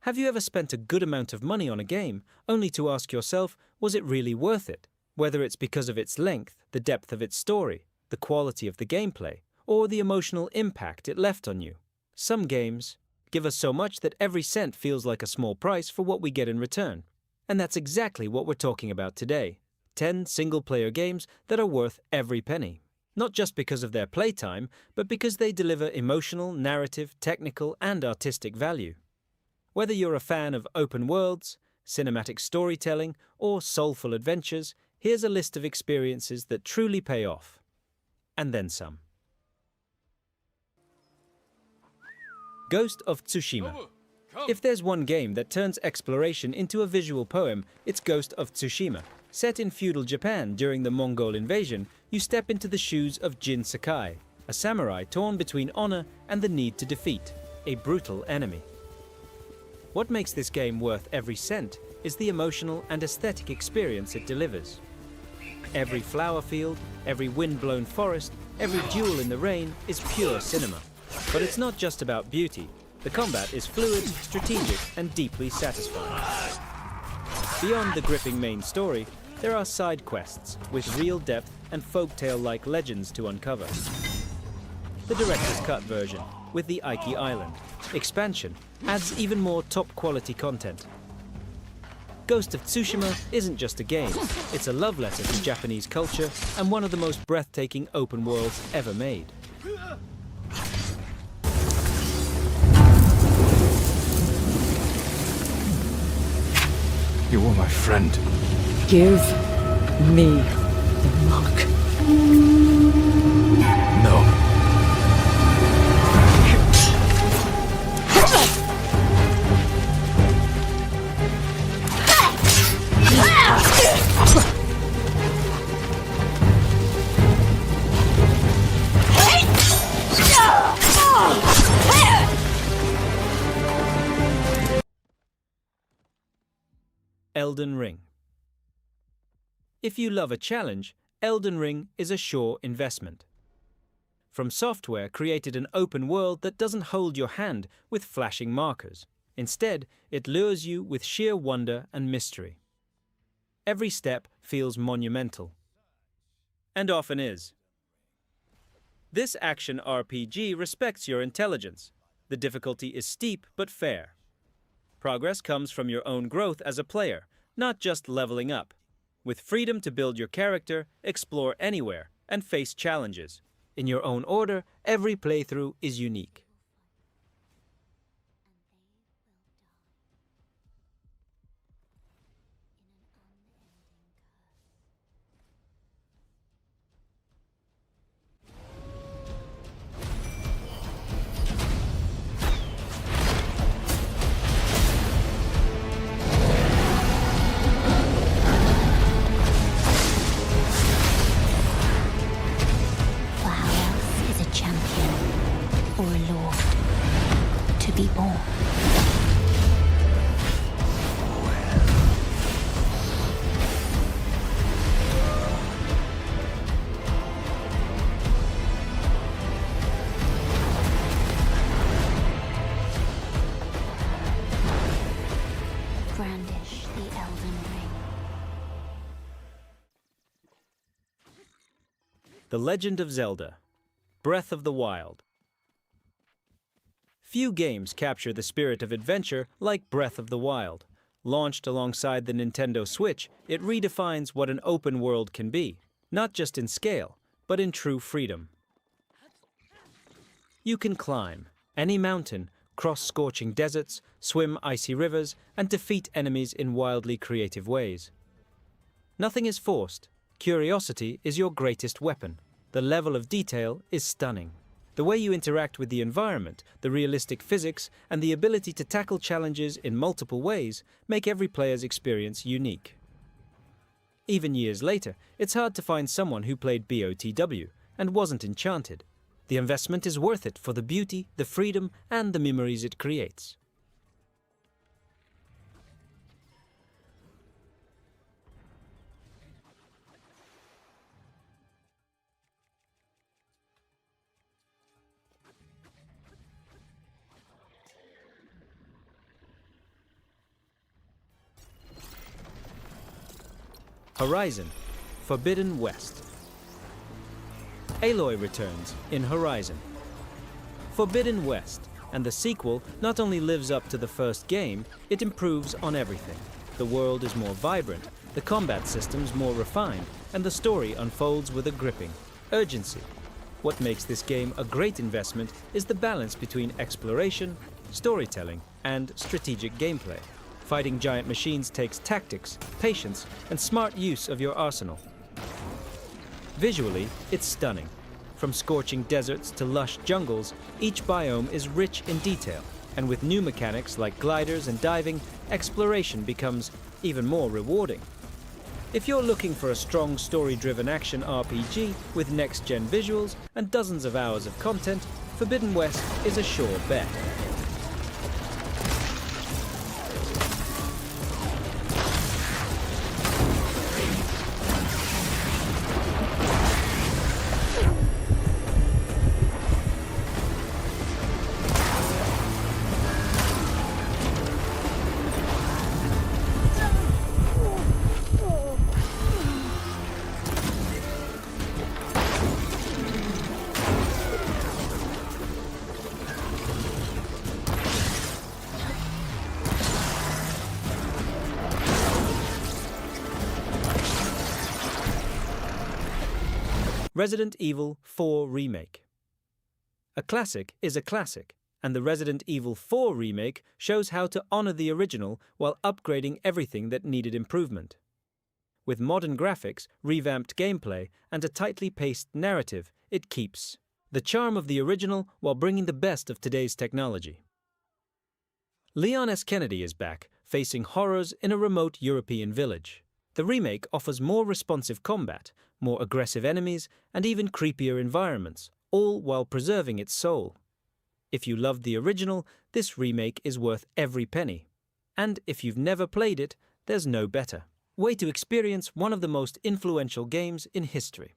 Have you ever spent a good amount of money on a game, only to ask yourself, was it really worth it? Whether it's because of its length, the depth of its story, the quality of the gameplay, or the emotional impact it left on you. Some games give us so much that every cent feels like a small price for what we get in return. And that's exactly what we're talking about today. 10 single-player games that are worth every penny. Not just because of their playtime, but because they deliver emotional, narrative, technical, and artistic value. Whether you're a fan of open worlds, cinematic storytelling, or soulful adventures, here's a list of experiences that truly pay off. And then some. Ghost of Tsushima. If there's one game that turns exploration into a visual poem, it's Ghost of Tsushima. Set in feudal Japan during the Mongol invasion, you step into the shoes of Jin Sakai, a samurai torn between honor and the need to defeat a brutal enemy. What makes this game worth every cent is the emotional and aesthetic experience it delivers. Every flower field, every wind-blown forest, every duel in the rain is pure cinema. But it's not just about beauty. The combat is fluid, strategic, and deeply satisfying. Beyond the gripping main story, there are side quests with real depth and folktale-like legends to uncover. The director's cut version, with the Iki Island expansion, adds even more top-quality content. Ghost of Tsushima isn't just a game, it's a love letter to Japanese culture and one of the most breathtaking open worlds ever made. You were my friend. Give me the mark. No. Elden Ring. If you love a challenge, Elden Ring is a sure investment. From Software created an open world that doesn't hold your hand with flashing markers. Instead, it lures you with sheer wonder and mystery. Every step feels monumental. And often is. This action RPG respects your intelligence. The difficulty is steep but fair. Progress comes from your own growth as a player, not just leveling up. With freedom to build your character, explore anywhere, and face challenges. In your own order, every playthrough is unique. Brandish the Elden Ring. The Legend of Zelda. Breath of the Wild. Few games capture the spirit of adventure like Breath of the Wild. Launched alongside the Nintendo Switch, it redefines what an open world can be, not just in scale, but in true freedom. You can climb any mountain, cross scorching deserts, swim icy rivers, and defeat enemies in wildly creative ways. Nothing is forced. Curiosity is your greatest weapon. The level of detail is stunning. The way you interact with the environment, the realistic physics, and the ability to tackle challenges in multiple ways make every player's experience unique. Even years later, it's hard to find someone who played BOTW and wasn't enchanted. The investment is worth it for the beauty, the freedom, and the memories it creates. Horizon, Forbidden West. Aloy returns in Horizon. Forbidden West and the sequel not only lives up to the first game, it improves on everything. The world is more vibrant, the combat systems more refined, and the story unfolds with a gripping urgency. What makes this game a great investment is the balance between exploration, storytelling, and strategic gameplay. Fighting giant machines takes tactics, patience, and smart use of your arsenal. Visually, it's stunning. From scorching deserts to lush jungles, each biome is rich in detail, and with new mechanics like gliders and diving, exploration becomes even more rewarding. If you're looking for a strong story-driven action RPG with next-gen visuals and dozens of hours of content, Forbidden West is a sure bet. Resident Evil 4 Remake. A classic is a classic, and the Resident Evil 4 Remake shows how to honor the original while upgrading everything that needed improvement. With modern graphics, revamped gameplay, and a tightly paced narrative, it keeps the charm of the original while bringing the best of today's technology. Leon S. Kennedy is back, facing horrors in a remote European village. The remake offers more responsive combat, more aggressive enemies, and even creepier environments, all while preserving its soul. If you loved the original, this remake is worth every penny. And if you've never played it, there's no better way to experience one of the most influential games in history.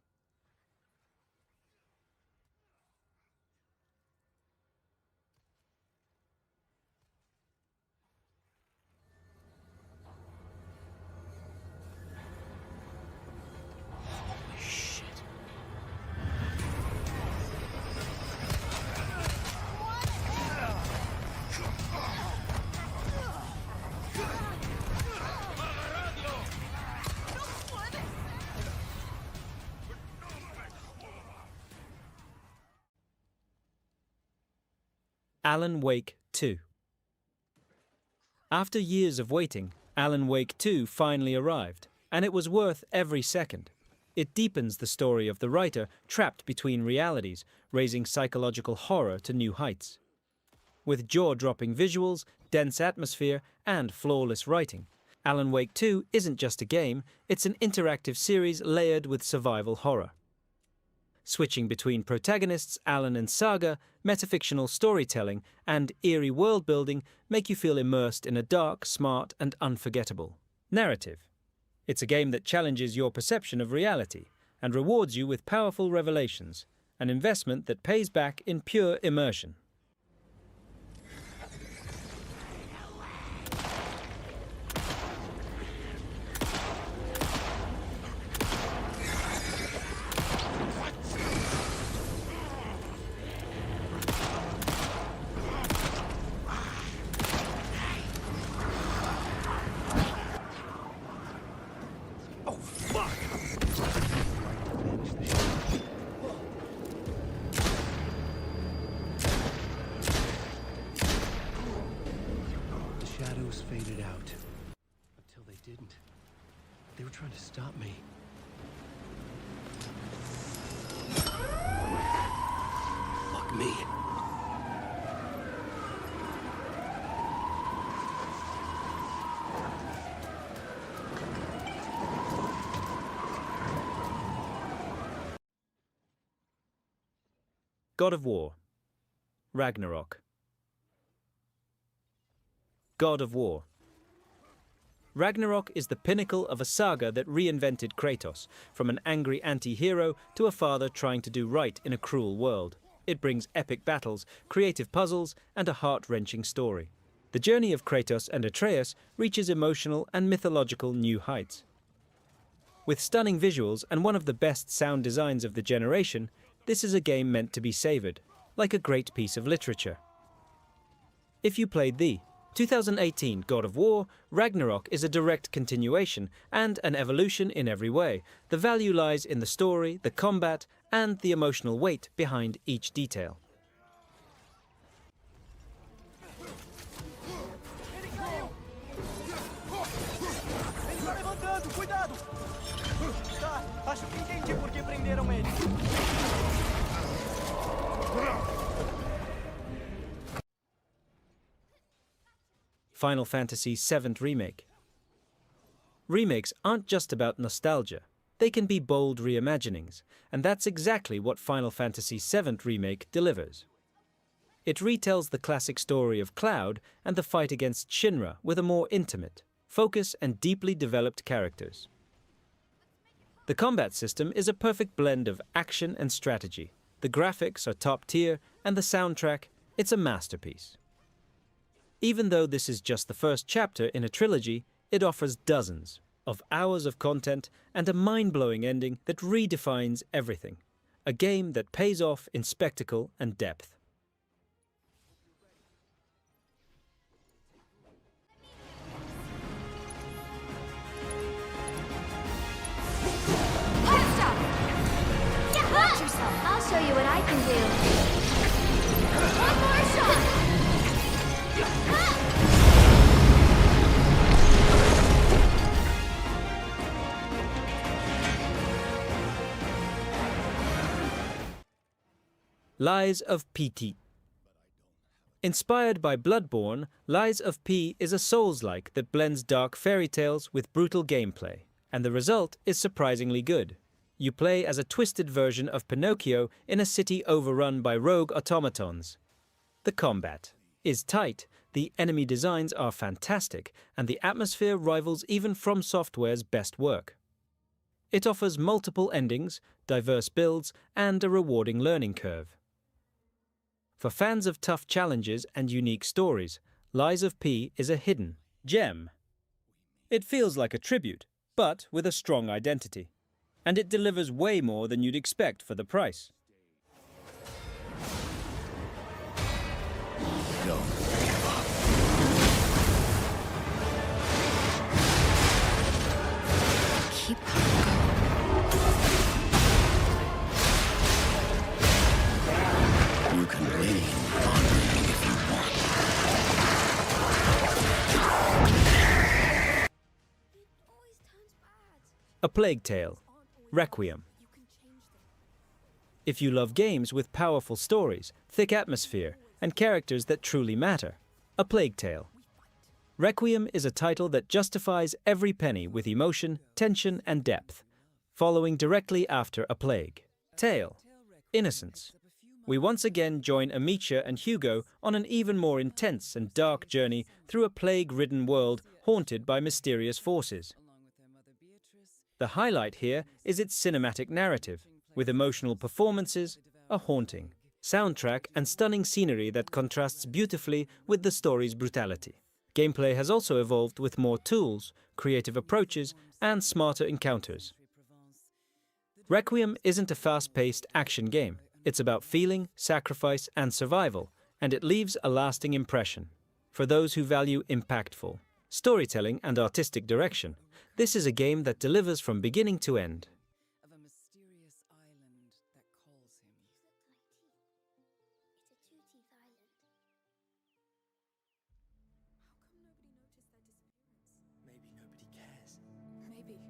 Alan Wake 2. After years of waiting, Alan Wake 2 finally arrived, and it was worth every second. It deepens the story of the writer trapped between realities, raising psychological horror to new heights. With jaw-dropping visuals, dense atmosphere, and flawless writing, Alan Wake 2 isn't just a game, it's an interactive series layered with survival horror. Switching between protagonists Alan and Saga, metafictional storytelling, and eerie world-building make you feel immersed in a dark, smart, and unforgettable narrative. It's a game that challenges your perception of reality and rewards you with powerful revelations, an investment that pays back in pure immersion. Faded out. Until they didn't. They were trying to stop me. Fuck me. God of War. Ragnarok. God of War. Ragnarok is the pinnacle of a saga that reinvented Kratos, from an angry anti-hero to a father trying to do right in a cruel world. It brings epic battles, creative puzzles, and a heart-wrenching story. The journey of Kratos and Atreus reaches emotional and mythological new heights. With stunning visuals and one of the best sound designs of the generation, this is a game meant to be savored, like a great piece of literature. If you played the 2018 God of War, Ragnarok is a direct continuation and an evolution in every way. The value lies in the story, the combat, and the emotional weight behind each detail. Acho que entendi por que prenderam ele. Final Fantasy VII Remake. Remakes aren't just about nostalgia. They can be bold reimaginings, and that's exactly what Final Fantasy VII Remake delivers. It retells the classic story of Cloud and the fight against Shinra with a more intimate, focused and deeply developed characters. The combat system is a perfect blend of action and strategy. The graphics are top tier, and the soundtrack, it's a masterpiece. Even though this is just the first chapter in a trilogy, it offers dozens of hours of content and a mind-blowing ending that redefines everything. A game that pays off in spectacle and depth. Watch yourself. I'll show you what I can do. One more shot. Lies of P.T. Inspired by Bloodborne, Lies of P is a Souls-like that blends dark fairy tales with brutal gameplay, and the result is surprisingly good. You play as a twisted version of Pinocchio in a city overrun by rogue automatons. The combat is tight, the enemy designs are fantastic, and the atmosphere rivals even From Software's best work. It offers multiple endings, diverse builds, and a rewarding learning curve. For fans of tough challenges and unique stories, Lies of P is a hidden gem. It feels like a tribute, but with a strong identity. And it delivers way more than you'd expect for the price. Don't give up. Keep You can lean on me if you want. A Plague Tale, Requiem. If you love games with powerful stories, thick atmosphere, and characters that truly matter, A Plague Tale. Requiem is a title that justifies every penny with emotion, tension, and depth, following directly after A Plague Tale, Innocence. We once again join Amicia and Hugo on an even more intense and dark journey through a plague-ridden world haunted by mysterious forces. The highlight here is its cinematic narrative, with emotional performances, a haunting soundtrack, and stunning scenery that contrasts beautifully with the story's brutality. Gameplay has also evolved with more tools, creative approaches, and smarter encounters. Requiem isn't a fast-paced action game. It's about feeling, sacrifice, and survival, and it leaves a lasting impression. For those who value impactful storytelling and artistic direction, this is a game that delivers from beginning to end. Of a mysterious island that calls him. It's a two-teeth island. How come nobody noticed that disappearance? Maybe nobody cares. Maybe.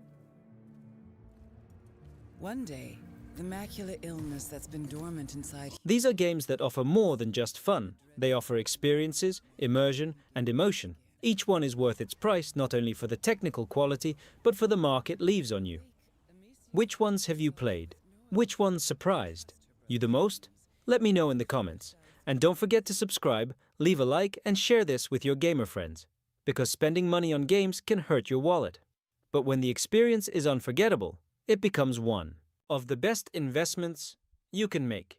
One day, the macular illness that's been dormant inside. These are games that offer more than just fun. They offer experiences, immersion, and emotion. Each one is worth its price not only for the technical quality, but for the mark it leaves on you. Which ones have you played? Which ones surprised you the most? Let me know in the comments. And don't forget to subscribe, leave a like, and share this with your gamer friends. Because spending money on games can hurt your wallet. But when the experience is unforgettable, it becomes one of the best investments you can make.